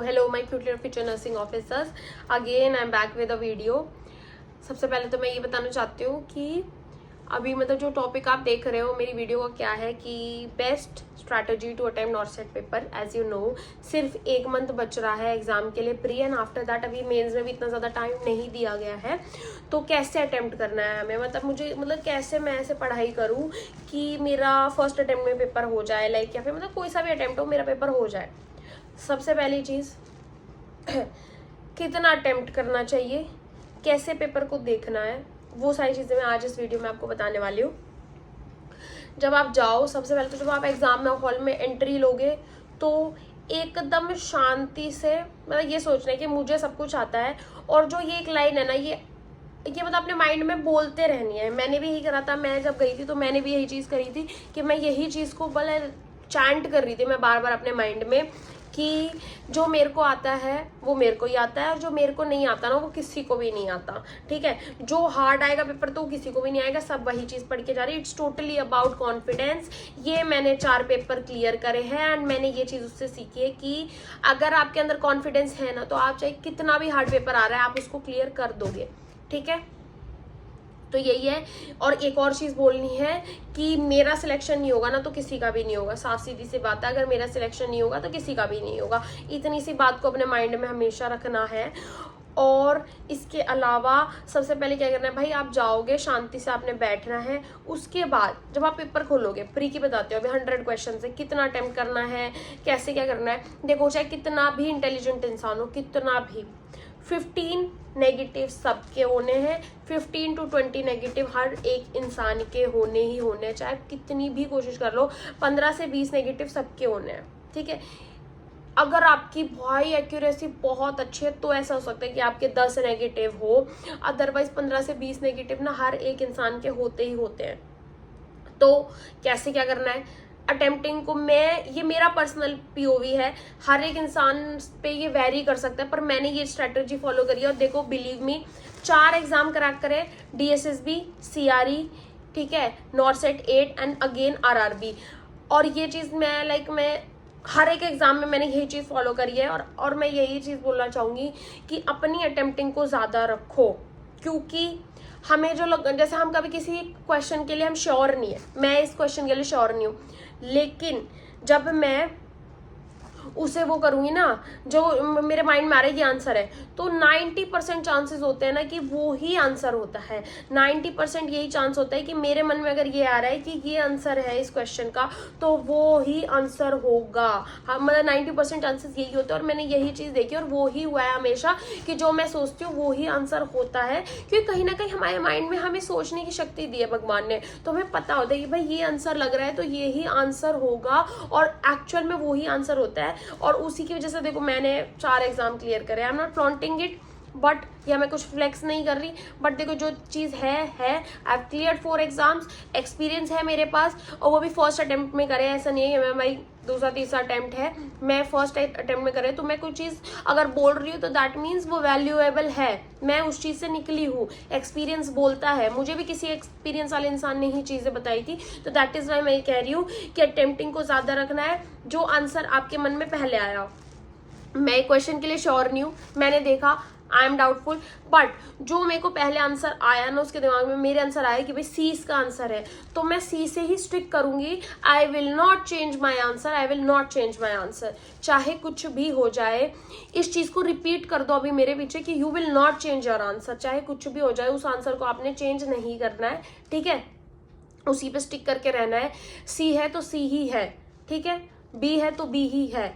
Hello my cute little future nursing officers, again I am back with a video. सबसे पहले तो मैं ये बताना चाहती हूँ कि अभी मतलब जो टॉपिक आप देख रहे हो मेरी वीडियो का क्या है कि best strategy to attempt NORCET paper. As you know सिर्फ 1 मंथ बच रहा है एग्जाम के लिए प्री एंड आफ्टर दैट अभी मेंस में भी इतना ज़्यादा टाइम नहीं दिया गया है। तो कैसे अटेम्प्ट करना है हमें, मुझे कैसे मैं ऐसे पढ़ाई करूँ कि मेरा फर्स्ट अटेम्प्ट में पेपर हो जाए, लाइक या फिर मतलब कोई सा भी अटेम्प्ट हो मेरा पेपर हो जाए। सबसे पहली चीज़ कितना अटेम्प्ट करना चाहिए, कैसे पेपर को देखना है, वो सारी चीज़ें मैं आज इस वीडियो में आपको बताने वाली हूँ। जब आप जाओ, सबसे पहले तो जब आप एग्जाम में हॉल में एंट्री लोगे तो एकदम शांति से मतलब ये सोचना है कि मुझे सब कुछ आता है। और जो ये एक लाइन है ना, ये मतलब अपने माइंड में बोलते रहनी है। मैंने भी यही करा था, मैं जब गई थी तो मैंने भी यही चीज़ करी थी कि मैं यही चीज़ को भले चैंट कर रही थी मैं बार बार अपने माइंड में कि जो मेरे को आता है वो मेरे को ही आता है और जो मेरे को नहीं आता ना वो किसी को भी नहीं आता। ठीक है, जो हार्ड आएगा पेपर तो किसी को भी नहीं आएगा, सब वही चीज़ पढ़ के जा रही है। It's totally about confidence. ये मैंने 4 पेपर क्लियर करे हैं एंड मैंने ये चीज़ उससे सीखी है कि अगर आपके अंदर कॉन्फिडेंस है ना तो आप चाहे कितना भी हार्ड पेपर आ रहा है आप उसको क्लियर कर दोगे। ठीक है, तो यही है। और एक और चीज़ बोलनी है कि मेरा सिलेक्शन नहीं होगा ना तो किसी का भी नहीं होगा। साफ सीधी सी बात है, अगर मेरा सिलेक्शन नहीं होगा तो किसी का भी नहीं होगा। इतनी सी बात को अपने माइंड में हमेशा रखना है। और इसके अलावा सबसे पहले क्या करना है भाई, आप जाओगे शांति से, आपने बैठना है। उसके बाद जब आप पेपर खोलोगे, प्री की बताते हो अभी 100 क्वेश्चन है, कितना अटेम्प्ट करना है, कैसे क्या करना है। देखो चाहे कितना भी इंटेलिजेंट इंसान हो, कितना भी, 15 नेगेटिव सबके होने हैं। 15 to 20 नेगेटिव हर एक इंसान के होने ही होने, चाहे कितनी भी कोशिश कर लो। 15 से 20 नेगेटिव सबके होने हैं। ठीक है, अगर आपकी भाई एक्यूरेसी बहुत अच्छी है तो ऐसा हो सकता है कि आपके 10 नेगेटिव हो, अदरवाइज 15 से 20 नेगेटिव ना हर एक इंसान के होते ही होते हैं। तो कैसे क्या करना है अटेम्प्टिंग को, ये मेरा पर्सनल पीओवी है, हर एक इंसान पे ये वेरी कर सकता है, पर मैंने ये स्ट्रेटजी फॉलो करी है। और देखो बिलीव मी, 4 एग्जाम क्रैक करे, DSSB, CRE, ठीक है, नॉर्सेट 8 एंड अगेन RRB। और ये चीज़ मैं हर एक एग्जाम में मैंने यही चीज़ फॉलो करी है। और मैं यही चीज़ बोलना चाहूँगी कि अपनी अटेम्प्टिंग को ज़्यादा रखो, क्योंकि हमें जो जैसे हम कभी किसी क्वेश्चन के लिए हम श्योर नहीं है, मैं इस क्वेश्चन के लिए श्योर नहीं हूँ, लेकिन जब मैं उसे वो करूंगी ना जो मेरे माइंड में आ रहा है ये आंसर है, तो 90% चांसेस होते हैं ना कि वो ही आंसर होता है। 90% यही चांस होता है कि मेरे मन में अगर ये आ रहा है कि ये आंसर है इस क्वेश्चन का तो वो ही आंसर होगा। हाँ, मतलब 90% चांसेस यही होते हैं। और मैंने यही चीज़ देखी और वो ही हुआ है हमेशा कि जो मैं सोचती हूँ वो ही आंसर होता है, क्योंकि कहीं ना कहीं हमारे माइंड में हमें सोचने की शक्ति दी है भगवान ने, तो हमें पता होता है कि भाई ये आंसर लग रहा है तो ये ही आंसर होगा, और एक्चुअल में वो ही आंसर होता है। और उसी की वजह से देखो मैंने 4 एग्जाम क्लियर करे। I am not flaunting it, but या मैं कुछ फ्लेक्स नहीं कर रही, बट देखो जो चीज़ है I have cleared 4 exams, experience है मेरे पास, और वो भी फर्स्ट अटेम्प्ट में करे। ऐसा नहीं है मैं भाई दूसरा तीसरा अटेम्प्ट है, मैं फर्स्ट अटेम्प्ट में करे। तो मैं कोई चीज़ अगर बोल रही हूँ तो दैट मीन्स वो वैल्यूएबल है, मैं उस चीज़ से निकली हूँ, एक्सपीरियंस बोलता है। मुझे भी किसी एक्सपीरियंस वाले इंसान ने ही चीज़ें बताई थी, तो दैट इज़ वाई मैं ये कह रही हूँ कि अटेम्प्टिंग को ज़्यादा रखना है। जो आंसर आपके मन में पहले आया, मैं क्वेश्चन के लिए श्योर नहीं हूँ, मैंने देखा आई एम डाउटफुल, बट जो मेरे को पहले आंसर आया ना उसके दिमाग में मेरे आंसर आया कि भाई C इसका आंसर है, तो मैं C से ही स्टिक करूंगी। I will not change my answer, I will not change my answer, चाहे कुछ भी हो जाए। इस चीज़ को रिपीट कर दो अभी मेरे पीछे कि you will not change your answer, चाहे कुछ भी हो जाए उस आंसर को आपने चेंज नहीं करना है। ठीक है, उसी पे स्टिक करके रहना है। C है तो C ही है, ठीक है, B है तो B ही है।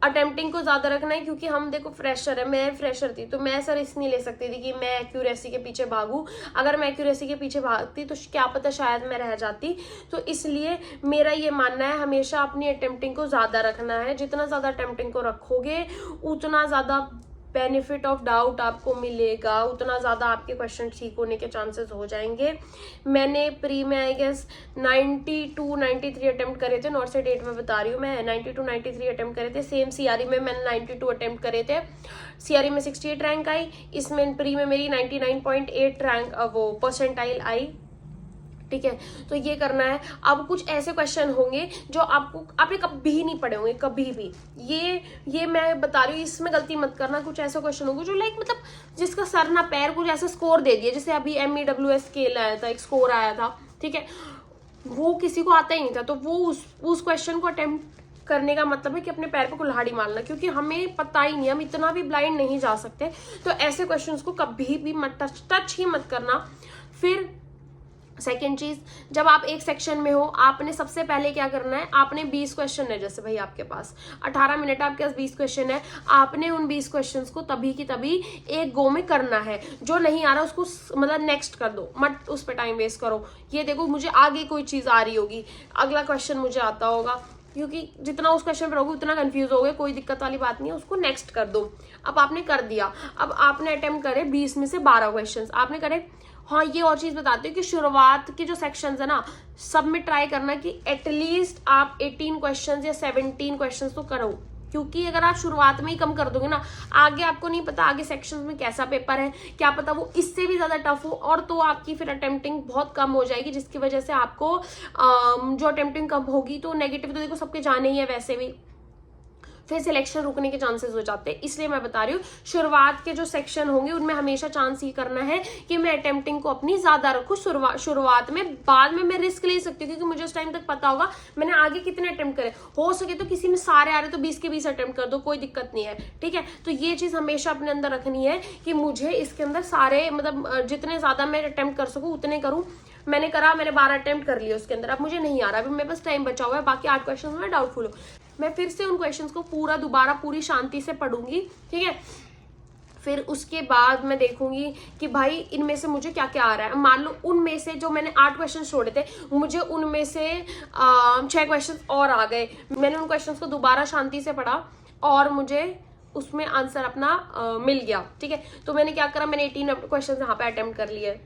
अटेम्प्टिंग को ज़्यादा रखना है, क्योंकि हम देखो फ्रेशर है, मैं फ्रेशर थी तो मैं ऐसा रिस्क नहीं ले सकती थी कि मैं एक्यूरेसी के पीछे भागूं। अगर मैं एक्यूरेसी के पीछे भागती तो क्या पता शायद मैं रह जाती। तो इसलिए मेरा ये मानना है हमेशा अपनी अटेम्प्टिंग को ज़्यादा रखना है। जितना ज़्यादा अटेम्प्टिंग को रखोगे उतना ज़्यादा बेनिफिट ऑफ डाउट आपको मिलेगा, उतना ज़्यादा आपके क्वेश्चन ठीक होने के चांसेस हो जाएंगे। मैंने प्री में आई गेस 92-93 अटेम्प्ट करे थे, नॉर्सेट 8 में बता रही हूँ मैं, 92-93 अटेम्प्ट करे थे। सेम CRE में मैंने 92 अटेम्प्ट करे थे, CRE में 68 रैंक आई, इसमें प्री में मेरी 99.8 रैंक वो परसेंटाइल आई। ठीक है, तो ये करना है। अब कुछ ऐसे क्वेश्चन होंगे जो आपने कभी नहीं पढ़े होंगे, कभी भी। ये मैं बता रही हूँ, इसमें गलती मत करना। कुछ ऐसे क्वेश्चन होंगे जो लाइक मतलब जिसका सर ना पैर, कुछ ऐसा स्कोर दे दिया, जैसे अभी MEWS स्केल आया था, एक स्कोर आया था, ठीक है, वो किसी को आता ही नहीं था, तो वो उस क्वेश्चन को अटेम्प्ट करने का मतलब है कि अपने पैर पे कुल्हाड़ी मारना, क्योंकि हमें पता ही नहीं, हम इतना भी ब्लाइंड नहीं जा सकते। तो ऐसे क्वेश्चंस को कभी भी मत टच ही मत करना। फिर सेकेंड चीज, जब आप एक सेक्शन में हो, आपने सबसे पहले क्या करना है, आपने 20 क्वेश्चन है, जैसे भाई आपके पास 18 मिनट आपके पास 20 क्वेश्चन है, आपने उन 20 क्वेश्चंस को तभी की तभी एक गो में करना है। जो नहीं आ रहा उसको मतलब नेक्स्ट कर दो, मत उस पर टाइम वेस्ट करो। ये देखो मुझे आगे कोई चीज आ रही होगी, अगला क्वेश्चन मुझे आता होगा, क्योंकि जितना उस क्वेश्चन पर होगी उतना कंफ्यूज हो गए, कोई दिक्कत वाली बात नहीं है, उसको नेक्स्ट कर दो। अब आपने कर दिया, अब आपने अटेम्प्ट करे 20 में से 12 क्वेश्चन आपने करे। हाँ, ये और चीज बताती हूँ कि शुरुआत के जो सेक्शंस है ना, सब में ट्राई करना कि एटलीस्ट आप 18 क्वेश्चंस या 17 क्वेश्चंस तो करो, क्योंकि अगर आप शुरुआत में ही कम कर दोगे ना, आगे आपको नहीं पता आगे सेक्शंस में कैसा पेपर है, क्या पता वो इससे भी ज्यादा टफ हो, और तो आपकी फिर अटेम्प्टिंग बहुत कम हो जाएगी, जिसकी वजह से आपको जो अटेम्प्टिंग कम होगी तो नेगेटिव तो देखो सबके जाने ही है वैसे भी, फिर सिलेक्शन रुकने के चांसेस हो जाते हैं। इसलिए मैं बता रही हूँ शुरुआत के जो सेक्शन होंगे उनमें हमेशा चांस ये करना है कि मैं अटेम्प्टिंग को अपनी ज्यादा रखूँ शुरुआत में। बाद में मैं रिस्क ले सकती हूँ, क्योंकि मुझे उस टाइम तक पता होगा मैंने आगे कितने अटेम्प्ट करे। हो सके तो किसी में सारे आ रहे तो 20 के 20 अटेम्प्ट कर दो, कोई दिक्कत नहीं है, ठीक है। तो ये चीज हमेशा अपने अंदर रखनी है कि मुझे इसके अंदर सारे मतलब जितने ज्यादा मैं अटेम्प्ट कर सकूँ उतने करूँ। मैंने 12 अटेम्प्ट कर लिए उसके अंदर, अब मुझे नहीं आ रहा, अभी मेरे पास टाइम बचा हुआ है, बाकी 8 क्वेश्चन में डाउटफुल हूँ, मैं फिर से उन क्वेश्चंस को दोबारा पूरी शांति से पढ़ूंगी, ठीक है। फिर उसके बाद मैं देखूंगी कि भाई इनमें से मुझे क्या क्या आ रहा है। मान लो उनमें से जो मैंने 8 क्वेश्चन छोड़े थे, मुझे उनमें से 6 क्वेश्चन और आ गए, मैंने उन क्वेश्चन को दोबारा शांति से पढ़ा और मुझे उसमें आंसर अपना मिल गया, ठीक है। तो मैंने क्या करा, मैंने 18 क्वेश्चन यहाँ पे अटेम्प्ट कर लिए,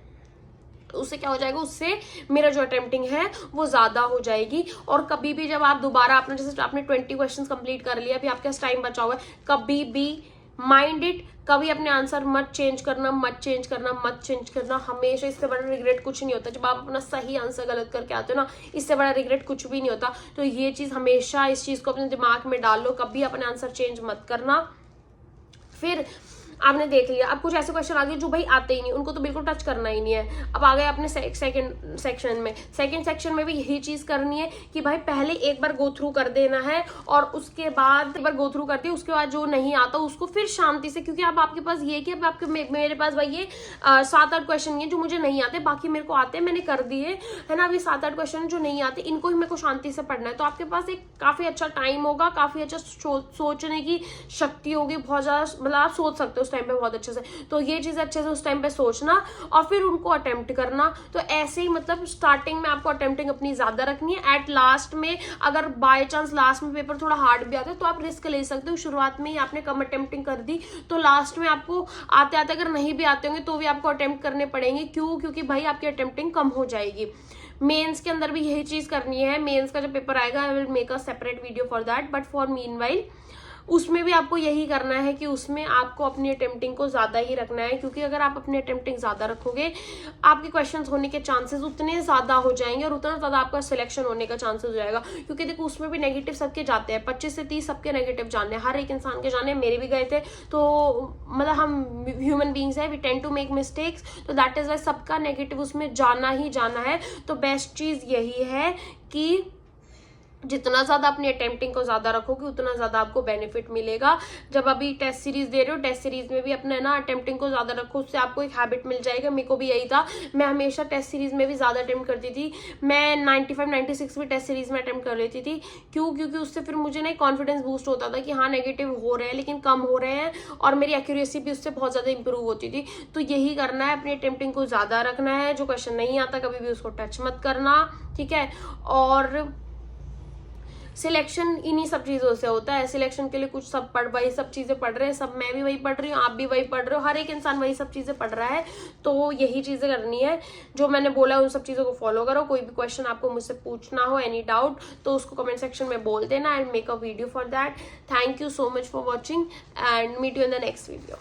उससे क्या हो जाएगा, उससे मेरा जो अटेम्प्टिंग है वो ज्यादा हो जाएगी। और कभी भी जब आप दोबारा आपने जैसे आपने 20 क्वेश्चंस कंप्लीट कर लिया, अभी आपके पास टाइम बचा हुआ है, कभी भी माइंड इट, कभी अपने आंसर मत चेंज करना, हमेशा। इससे बड़ा रिग्रेट कुछ नहीं होता जब आप अपना सही आंसर गलत करके आते हो ना, इससे बड़ा रिग्रेट कुछ भी नहीं होता। तो ये चीज हमेशा, इस चीज को अपने दिमाग में डाल लो, कभी अपने आंसर चेंज मत करना। फिर आपने देख लिया, अब कुछ ऐसे क्वेश्चन आ गए जो भाई आते ही नहीं, उनको तो बिल्कुल टच करना ही नहीं है। अब आ गए अपने सेकंड सेक्शन में भी यही चीज करनी है कि भाई पहले एक बार गो थ्रू कर देना है, और उसके बाद एक बार गो थ्रू कर दिया, उसके बाद जो नहीं आता उसको फिर शांति से, क्योंकि अब आपके पास ये कि अब आपके मेरे पास भाई ये 7-8 क्वेश्चन है जो मुझे नहीं आते, बाकी मेरे को आते हैं, मैंने कर दिए है ना। अभी 7-8 क्वेश्चन जो नहीं आते, इनको ही मेरे को शांति से पढ़ना है। तो आपके पास एक काफी अच्छा टाइम होगा, काफी अच्छा सोचने की शक्ति होगी, बहुत ज्यादा, मतलब आप सोच सकते हो उस टाइम पे बहुत अच्छे से। तो ये चीज अच्छे से उस टाइम पे सोचना और फिर उनको अटेम्प्ट करना। तो ऐसे ही मतलब स्टार्टिंग में आपको अटेम्प्टिंग अपनी ज्यादा रखनी है। एट लास्ट में अगर बाय चांस लास्ट में पेपर थोड़ा हार्ड भी आता है तो आप रिस्क ले सकते हो। शुरुआत में ही आपने कम अटेम्प्टिंग कर दी तो लास्ट में आपको आते आते अगर नहीं भी आते होंगे तो भी आपको अटेम्प्ट करने पड़ेंगे। क्यों? क्योंकि भाई आपकी अटेम्प्टिंग कम हो जाएगी। मेंस के अंदर भी यही चीज करनी है। मेंस का जब पेपर आएगा आई will make a separate video for that, but for meanwhile उसमें भी आपको यही करना है कि उसमें आपको अपनी अटेम्प्टिंग को ज्यादा ही रखना है, क्योंकि अगर आप अपनी अटेम्प्टिंग ज्यादा रखोगे आपके क्वेश्चंस होने के चांसेस उतने ज्यादा हो जाएंगे और उतना ज्यादा आपका सिलेक्शन होने का चांसेस हो जाएगा। क्योंकि देखो उसमें भी नेगेटिव सबके जाते हैं, 25 से 30 सबके नेगेटिव जाने, हर एक इंसान के जाने, मेरे भी गए थे। तो मतलब हम ह्यूमन बींग्स है, we tend to make mistakes, तो दैट इज वाई सबका नेगेटिव उसमें जाना ही जाना है। तो बेस्ट चीज यही है कि जितना ज्यादा अपनी अटेम्प्टिंग को ज्यादा रखोगे उतना ज्यादा आपको बेनिफिट मिलेगा। जब अभी टेस्ट सीरीज दे रहे हो, टेस्ट सीरीज में भी अपने ना अटेम्प्टिंग को ज्यादा रखो, उससे आपको एक हैबिट मिल जाएगा। मेरे को भी यही था, मैं हमेशा टेस्ट सीरीज में भी ज्यादा अटेम्प्ट करती थी। मैं 95-96 भी टेस्ट सीरीज में अटेम्प्ट कर लेती थी। क्यों? क्योंकि उससे फिर मुझे ना कॉन्फिडेंस बूस्ट होता था कि हाँ नेगेटिव हो रहे हैं लेकिन कम हो रहे हैं, और मेरी एक्यूरेसी भी उससे बहुत ज्यादा इंप्रूव होती थी। तो यही करना है, अपनी अटेम्प्टिंग को ज्यादा रखना है। जो क्वेश्चन नहीं आता कभी भी उसको टच मत करना, ठीक है। और सिलेक्शन इन्हीं सब चीजों से होता है। सिलेक्शन के लिए कुछ सब वही सब चीजें पढ़ रहे हैं, सब मैं भी वही पढ़ रही हूँ, आप भी वही पढ़ रहे हो, हर एक इंसान वही सब चीजें पढ़ रहा है। तो यही चीजें करनी है जो मैंने बोला, उन सब चीजों को फॉलो करो। कोई भी क्वेश्चन आपको मुझसे पूछना हो, एनी डाउट, तो उसको कमेंट सेक्शन में बोल देना। I will make a video for that. Thank you so much for watching and meet you in the next video.